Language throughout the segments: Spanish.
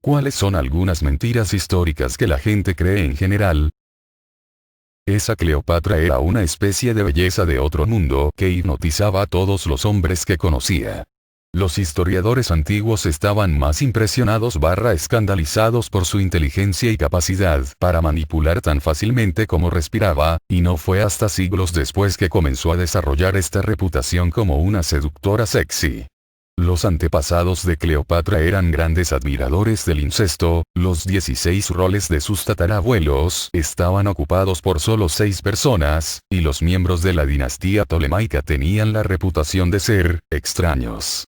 ¿Cuáles son algunas mentiras históricas que la gente cree en general? Esa Cleopatra era una especie de belleza de otro mundo que hipnotizaba a todos los hombres que conocía. Los historiadores antiguos estaban más impresionados / escandalizados por su inteligencia y capacidad para manipular tan fácilmente como respiraba, y no fue hasta siglos después que comenzó a desarrollar esta reputación como una seductora sexy. Los antepasados de Cleopatra eran grandes admiradores del incesto, los 16 roles de sus tatarabuelos estaban ocupados por solo 6 personas, y los miembros de la dinastía tolemaica tenían la reputación de ser extraños.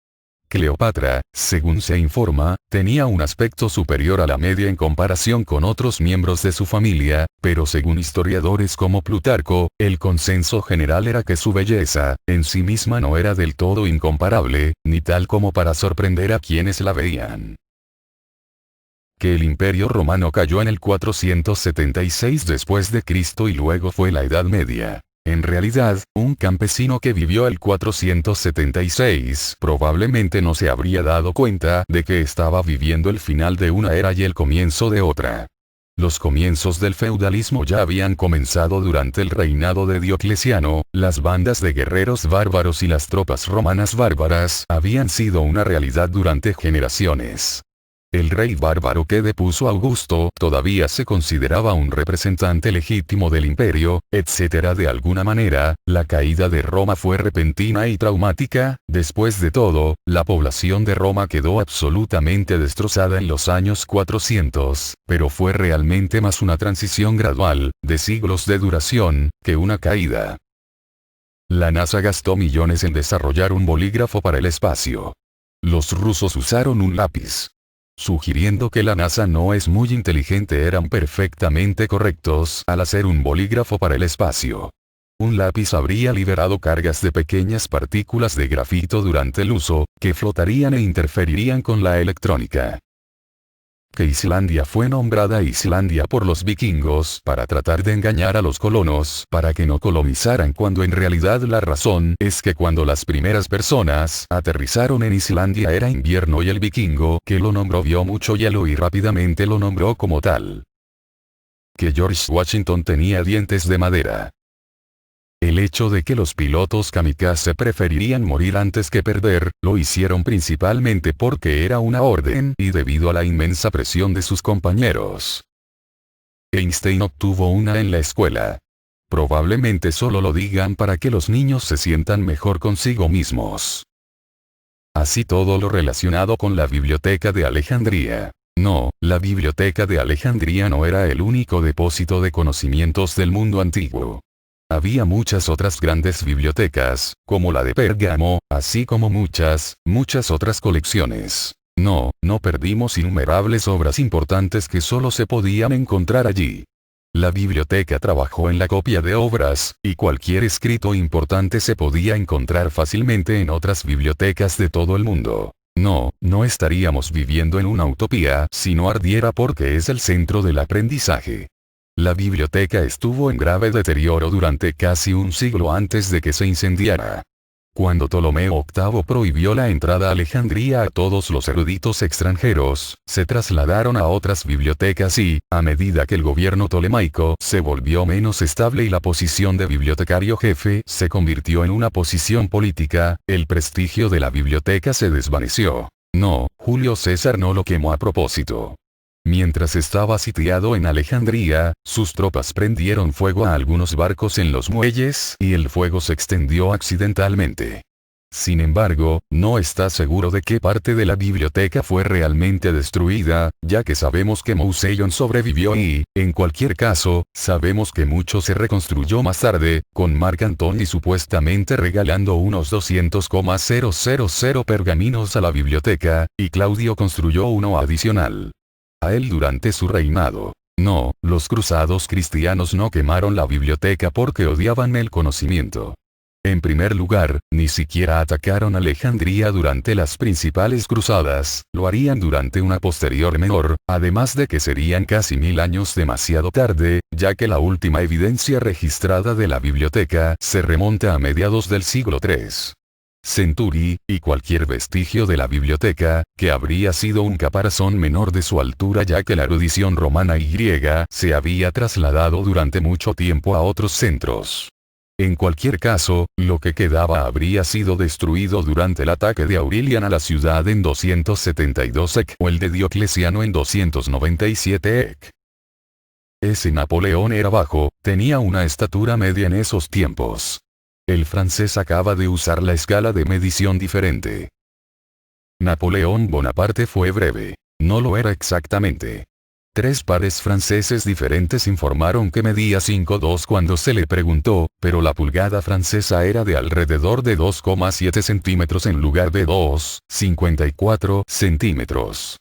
Cleopatra, según se informa, tenía un aspecto superior a la media en comparación con otros miembros de su familia, pero según historiadores como Plutarco, el consenso general era que su belleza, en sí misma no era del todo incomparable, ni tal como para sorprender a quienes la veían. Que el Imperio Romano cayó en el 476 después de Cristo y luego fue la Edad Media. En realidad, un campesino que vivió el 476 probablemente no se habría dado cuenta de que estaba viviendo el final de una era y el comienzo de otra. Los comienzos del feudalismo ya habían comenzado durante el reinado de Diocleciano, las bandas de guerreros bárbaros y las tropas romanas bárbaras habían sido una realidad durante generaciones. El rey bárbaro que depuso a Augusto todavía se consideraba un representante legítimo del imperio, etc. De alguna manera, la caída de Roma fue repentina y traumática. Después de todo, la población de Roma quedó absolutamente destrozada en los años 400, pero fue realmente más una transición gradual, de siglos de duración, que una caída. La NASA gastó millones en desarrollar un bolígrafo para el espacio. Los rusos usaron un lápiz. Sugiriendo que la NASA no es muy inteligente, eran perfectamente correctos al hacer un bolígrafo para el espacio. Un lápiz habría liberado cargas de pequeñas partículas de grafito durante el uso, que flotarían e interferirían con la electrónica. Que Islandia fue nombrada Islandia por los vikingos para tratar de engañar a los colonos para que no colonizaran, cuando en realidad la razón es que cuando las primeras personas aterrizaron en Islandia era invierno y el vikingo que lo nombró vio mucho hielo y rápidamente lo nombró como tal. Que George Washington tenía dientes de madera. El hecho de que los pilotos kamikaze preferirían morir antes que perder, lo hicieron principalmente porque era una orden y debido a la inmensa presión de sus compañeros. Einstein obtuvo una en la escuela. Probablemente solo lo digan para que los niños se sientan mejor consigo mismos. Así todo lo relacionado con la Biblioteca de Alejandría. No, la Biblioteca de Alejandría no era el único depósito de conocimientos del mundo antiguo. Había muchas otras grandes bibliotecas, como la de Pérgamo, así como muchas otras colecciones. No perdimos innumerables obras importantes que solo se podían encontrar allí. La biblioteca trabajó en la copia de obras, y cualquier escrito importante se podía encontrar fácilmente en otras bibliotecas de todo el mundo. No estaríamos viviendo en una utopía si no ardiera, porque es el centro del aprendizaje. La biblioteca estuvo en grave deterioro durante casi un siglo antes de que se incendiara. Cuando Ptolomeo VIII prohibió la entrada a Alejandría a todos los eruditos extranjeros, se trasladaron a otras bibliotecas y, a medida que el gobierno tolemaico se volvió menos estable y la posición de bibliotecario jefe se convirtió en una posición política, el prestigio de la biblioteca se desvaneció. Julio César no lo quemó a propósito. Mientras estaba sitiado en Alejandría, sus tropas prendieron fuego a algunos barcos en los muelles y el fuego se extendió accidentalmente. Sin embargo, no está seguro de qué parte de la biblioteca fue realmente destruida, ya que sabemos que Museion sobrevivió y, en cualquier caso, sabemos que mucho se reconstruyó más tarde, con Marc Antony supuestamente regalando unos 200,000 pergaminos a la biblioteca, y Claudio construyó uno adicional a él durante su reinado. Los cruzados cristianos no quemaron la biblioteca porque odiaban el conocimiento. En primer lugar, ni siquiera atacaron Alejandría durante las principales cruzadas, lo harían durante una posterior menor, además de que serían casi 1000 años demasiado tarde, ya que la última evidencia registrada de la biblioteca se remonta a mediados del siglo III. Century, y cualquier vestigio de la biblioteca, que habría sido un caparazón menor de su altura ya que la erudición romana y griega se había trasladado durante mucho tiempo a otros centros. En cualquier caso, lo que quedaba habría sido destruido durante el ataque de Aurelian a la ciudad en 272 EC o el de Diocleciano en 297 EC. Ese Napoleón era bajo, tenía una estatura media en esos tiempos. El francés acaba de usar la escala de medición diferente. Napoleón Bonaparte fue breve. No lo era exactamente. 3 pares franceses diferentes informaron que medía 5,2 cuando se le preguntó, pero la pulgada francesa era de alrededor de 2,7 centímetros en lugar de 2,54 centímetros.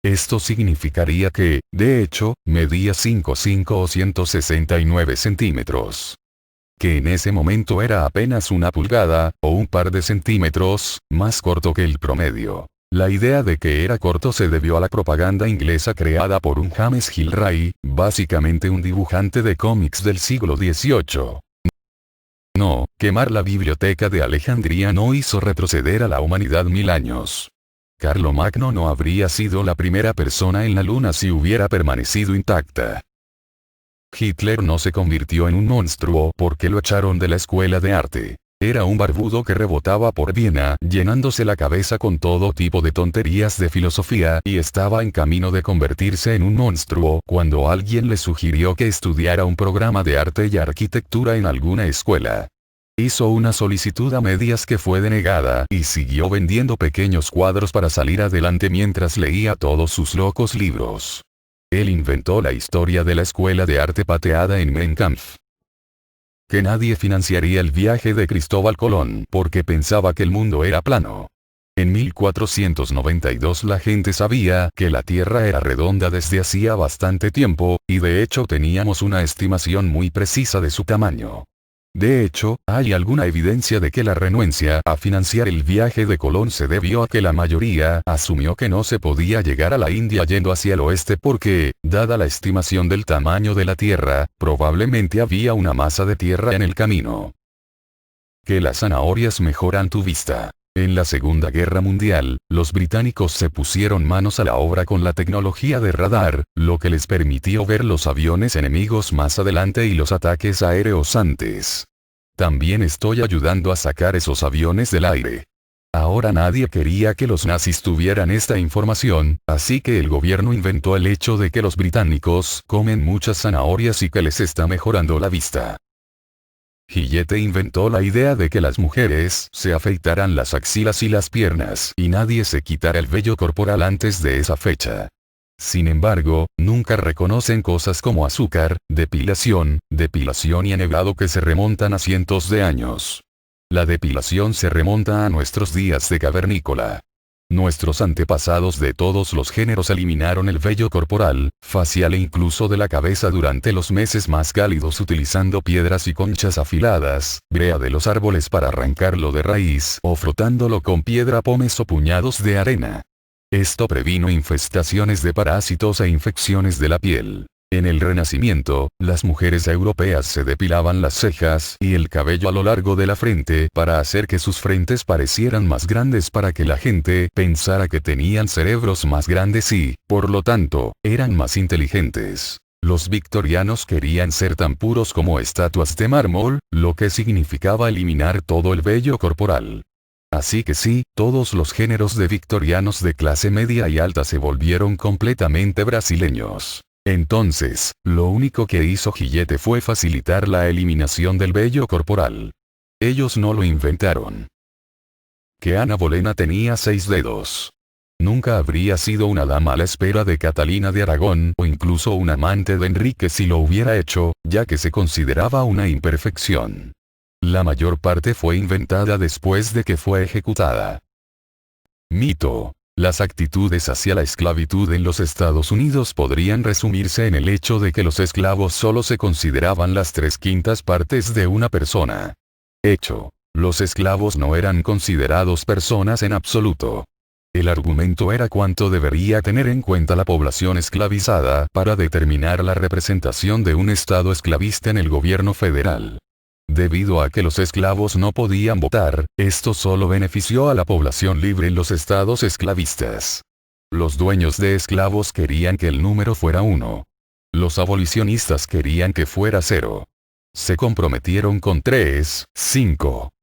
Esto significaría que, de hecho, medía 5,5 o 169 centímetros. Que en ese momento era apenas una pulgada, o un par de centímetros, más corto que el promedio. La idea de que era corto se debió a la propaganda inglesa creada por un James Gilray, básicamente un dibujante de cómics del siglo XVIII. No, quemar la biblioteca de Alejandría no hizo retroceder a la humanidad 1000 años. Carlomagno no habría sido la primera persona en la luna si hubiera permanecido intacta. Hitler no se convirtió en un monstruo porque lo echaron de la escuela de arte. Era un barbudo que rebotaba por Viena, llenándose la cabeza con todo tipo de tonterías de filosofía y estaba en camino de convertirse en un monstruo cuando alguien le sugirió que estudiara un programa de arte y arquitectura en alguna escuela. Hizo una solicitud a medias que fue denegada y siguió vendiendo pequeños cuadros para salir adelante mientras leía todos sus locos libros. Él inventó la historia de la escuela de arte pateada en Mein Kampf. Que nadie financiaría el viaje de Cristóbal Colón porque pensaba que el mundo era plano. En 1492 la gente sabía que la Tierra era redonda desde hacía bastante tiempo, y de hecho teníamos una estimación muy precisa de su tamaño. De hecho, hay alguna evidencia de que la renuencia a financiar el viaje de Colón se debió a que la mayoría asumió que no se podía llegar a la India yendo hacia el oeste porque, dada la estimación del tamaño de la Tierra, probablemente había una masa de tierra en el camino. Que las zanahorias mejoran tu vista. En la Segunda Guerra Mundial, los británicos se pusieron manos a la obra con la tecnología de radar, lo que les permitió ver los aviones enemigos más adelante y los ataques aéreos antes. También estoy ayudando a sacar esos aviones del aire. Ahora nadie quería que los nazis tuvieran esta información, así que el gobierno inventó el hecho de que los británicos comen muchas zanahorias y que les está mejorando la vista. Gillette inventó la idea de que las mujeres se afeitaran las axilas y las piernas y nadie se quitara el vello corporal antes de esa fecha. Sin embargo, nunca reconocen cosas como azúcar, depilación y enhebrado que se remontan a cientos de años. La depilación se remonta a nuestros días de cavernícola. Nuestros antepasados de todos los géneros eliminaron el vello corporal, facial e incluso de la cabeza durante los meses más cálidos utilizando piedras y conchas afiladas, brea de los árboles para arrancarlo de raíz o frotándolo con piedra pómez o puñados de arena. Esto previno infestaciones de parásitos e infecciones de la piel. En el Renacimiento, las mujeres europeas se depilaban las cejas y el cabello a lo largo de la frente para hacer que sus frentes parecieran más grandes para que la gente pensara que tenían cerebros más grandes y, por lo tanto, eran más inteligentes. Los victorianos querían ser tan puros como estatuas de mármol, lo que significaba eliminar todo el vello corporal. Así que sí, todos los géneros de victorianos de clase media y alta se volvieron completamente brasileños. Entonces, lo único que hizo Gillette fue facilitar la eliminación del vello corporal. Ellos no lo inventaron. Que Ana Bolena tenía 6 dedos. Nunca habría sido una dama a la espera de Catalina de Aragón o incluso un amante de Enrique si lo hubiera hecho, ya que se consideraba una imperfección. La mayor parte fue inventada después de que fue ejecutada. Mito. Las actitudes hacia la esclavitud en los Estados Unidos podrían resumirse en el hecho de que los esclavos solo se consideraban las 3/5 partes de una persona. Hecho. Los esclavos no eran considerados personas en absoluto. El argumento era cuánto debería tener en cuenta la población esclavizada para determinar la representación de un Estado esclavista en el gobierno federal. Debido a que los esclavos no podían votar, esto solo benefició a la población libre en los estados esclavistas. Los dueños de esclavos querían que el número fuera 1. Los abolicionistas querían que fuera 0. Se comprometieron con 3, 5.